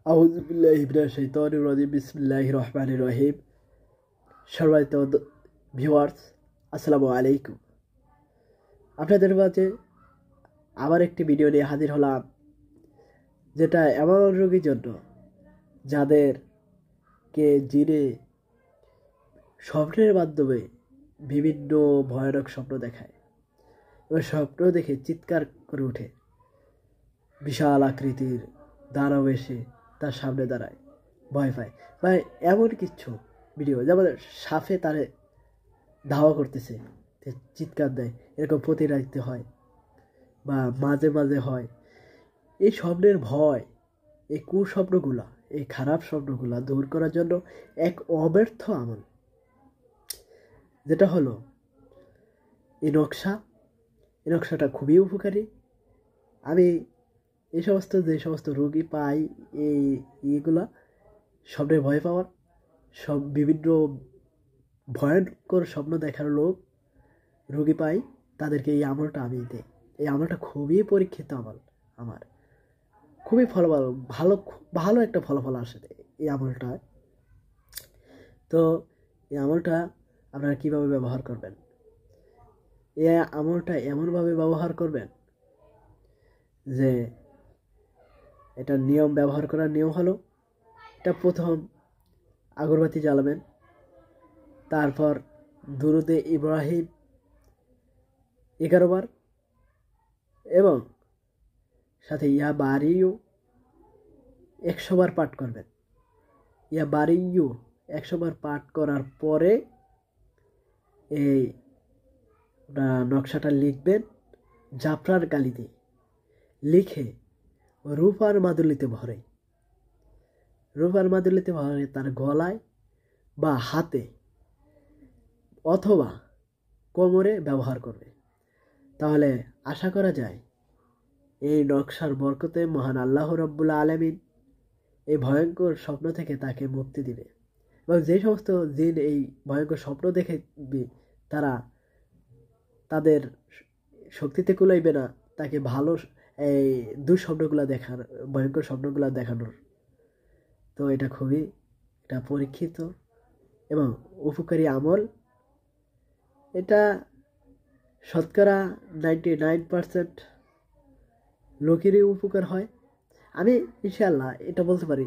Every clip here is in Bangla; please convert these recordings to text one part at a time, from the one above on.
আউযু বিল্লাহি মিনাশ শাইতানির রাজিম বিসমিল্লাহির রহমানির রহিম। সম্মানিত ভিউয়ার্স, আসসালামু আলাইকুম। আপনাদের মাঝে আবার একটি ভিডিও নিয়ে হাজির হলাম, যেটা এমন রোগীর জন্য যাদেরকে জিনে স্বপ্নের মাধ্যমে বিভিন্ন ভয়ানক স্বপ্ন দেখায়। এবার স্বপ্ন দেখে চিৎকার করে ওঠে, বিশাল আকৃতির দানব এসে তার সামনে দাঁড়ায়, ভয় পায় বা এমন কিছু ভিডিও যেমন সাপে তারে ধাওয়া করতেছে, চিৎকার দেয়, এরকম প্রতি রাখতে হয় বা মাঝে মাঝে হয়। এই স্বপ্নের ভয়, এই কুস্বপ্নগুলা, এই খারাপ স্বপ্নগুলা দূর করার জন্য এক অব্যর্থ আমল, যেটা হলো এই নকশা। এই নকশাটা খুবই উপকারী। আমি যে সমস্ত রোগী পাই, এইগুলা স্বপ্নে ভয় পাওয়ার, সব বিভিন্ন ভয়ঙ্কর স্বপ্ন দেখার রোগী পাই, তাদেরকে এই আমলটা আমি দিই। এই আমলটা খুবই পরীক্ষিত আমল, আমার খুবই ভালো ভালো একটা ফলাফল আসে এই আমলটা। তো এই আমলটা আপনারা কীভাবে ব্যবহার করবেন? এই আমলটা এমনভাবে ব্যবহার করবেন যে এটা ব্যবহার করার নিয়ম হলো, এটা প্রথম আগরবাতি জ্বালাবেন, তারপর দুরুদে ইব্রাহিম 11 বার এবং সাথে ইয়া বারিও 100 বার পাঠ করবেন। ইয়া বারিও 100 বার পাঠ করার পরে এই নকশাটা লিখবেন জাফরান কালিতে, লিখে রূপার মাদুলিতে ভরে তার গলায় বা হাতে অথবা কোমরে ব্যবহার করবে। তাহলে আশা করা যায় এই নকশার বরকতে মহান আল্লাহ রাব্বুল আলামিন এই ভয়ঙ্কর স্বপ্ন থেকে তাকে মুক্তি দিবে। এবং যে সমস্ত জিন এই ভয়ঙ্কর স্বপ্ন দেখবে, তারা তাদের শক্তিতে কুলাইবে না তাকে ভালো এই দুঃস্বপ্নগুলা দেখার, ভয়ঙ্কর স্বপ্নগুলা দেখানোর। তো এটা খুবই পরীক্ষিত এবং উপকারী আমল। এটা শতকরা 99% লোকেরই উপকার হয়। আমি ইনশাআল্লাহ এটা বলতে পারি,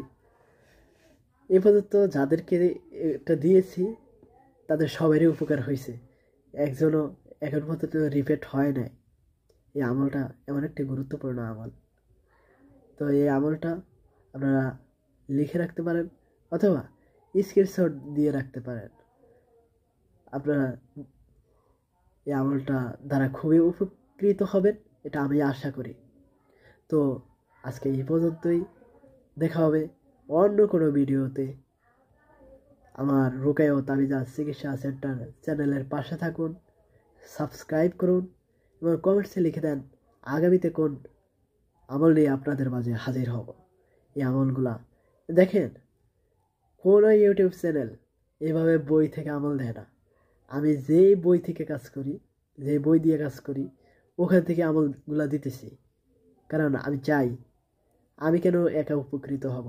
এ পর্যন্ত যাদেরকে এটা দিয়েছি তাদের সবারই উপকার হয়েছে, একজনও এখন পর্যন্ত রিপিট হয় নাই। এই আমলটা এমন একটি গুরুত্বপূর্ণ আমল। তো এই আমলটা আপনারা লিখে রাখতে পারেন অথবা স্ক্রিনশট দিয়ে রাখতে পারেন। আপনারা এই আমলটা দ্বারা খুবই উপকৃত হবেন, এটা আমি আশা করি। তো আজকে এই পর্যন্তই, দেখা হবে অন্য কোনো ভিডিওতে। আমার রুকায়া ও তাবিজাত চিকিৎসা সেন্টার চ্যানেলের পাশে থাকুন, সাবস্ক্রাইব করুন এবং কমেন্টসে লিখে দেন আগামীতে কোন আমল নিয়ে আপনাদের মাঝে হাজির হব। এই আমলগুলা দেখেন, কোনো ইউটিউব চ্যানেল এভাবে বই থেকে আমল দেয় না। আমি যেই বই থেকে কাজ করি, যে বই দিয়ে কাজ করি, ওখান থেকে আমলগুলা দিতেছি। কারণ আমি চাই, আমি কেন একা উপকৃত হব,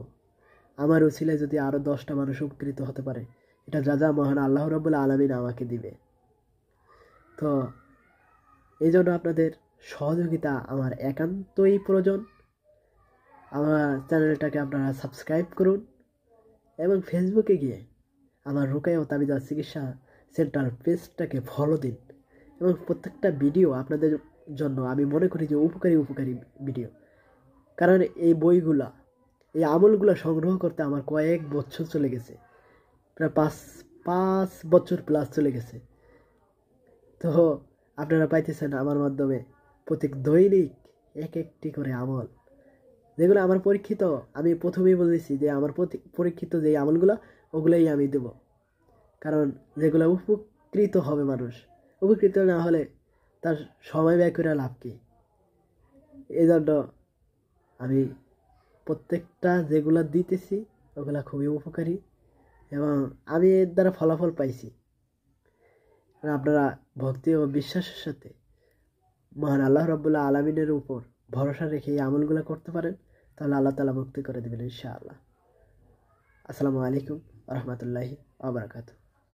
আমার উছিলায় যদি আরও 10টা মানুষ উপকৃত হতে পারে, এটা যা মহান আল্লাহ রাব্বুল আলামিন আমাকে দিবে। তো এই জন্য আপনাদের সহযোগিতা আমার একান্তই প্রয়োজন। আমার চ্যানেলটাকে আপনারা সাবস্ক্রাইব করুন এবং ফেসবুকে গিয়ে আমার রুকায়া ও তাবিজাত চিকিৎসা সেন্টার পেজটাকে ফলো দিন। এবং প্রত্যেকটা ভিডিও আপনাদের জন্য আমি মনে করি যে উপকারী ভিডিও। কারণ এই বইগুলা, এই আমলগুলা সংগ্রহ করতে আমার কয়েক বছর চলে গেছে, প্রায় 5 বছর প্লাস চলে গেছে। তো আপনারা পাইতেছেন আমার মাধ্যমে প্রত্যেক দৈনিক একটি করে আমল, যেগুলো আমার পরীক্ষিত। আমি প্রথমেই বলেছি যে আমার পরীক্ষিত যে আমলগুলো, ওগুলোই আমি দেব। কারণ যেগুলো উপকৃত হবে মানুষ, উপকৃত না হলে তার সময় ব্যয় করে লাভ কি? এই জন্য আমি প্রত্যেকটা যেগুলো দিতেছি ওগুলা খুবই উপকারী এবং আমি এর দ্বারা ফলাফল পাইছি। আপনারা ভক্তি ও বিশ্বাসের সাথে মহান আল্লাহ রাব্বুল আলামিনের উপর ভরসা রেখে এই আমলগুলো করতে পারেন। তাহলে আল্লাহ তাআলা মুক্তি করে দেবেন ইনশাআল্লাহ। আসসালামু আলাইকুম ওয়া রাহমাতুল্লাহি ওয়া বারাকাতুহু।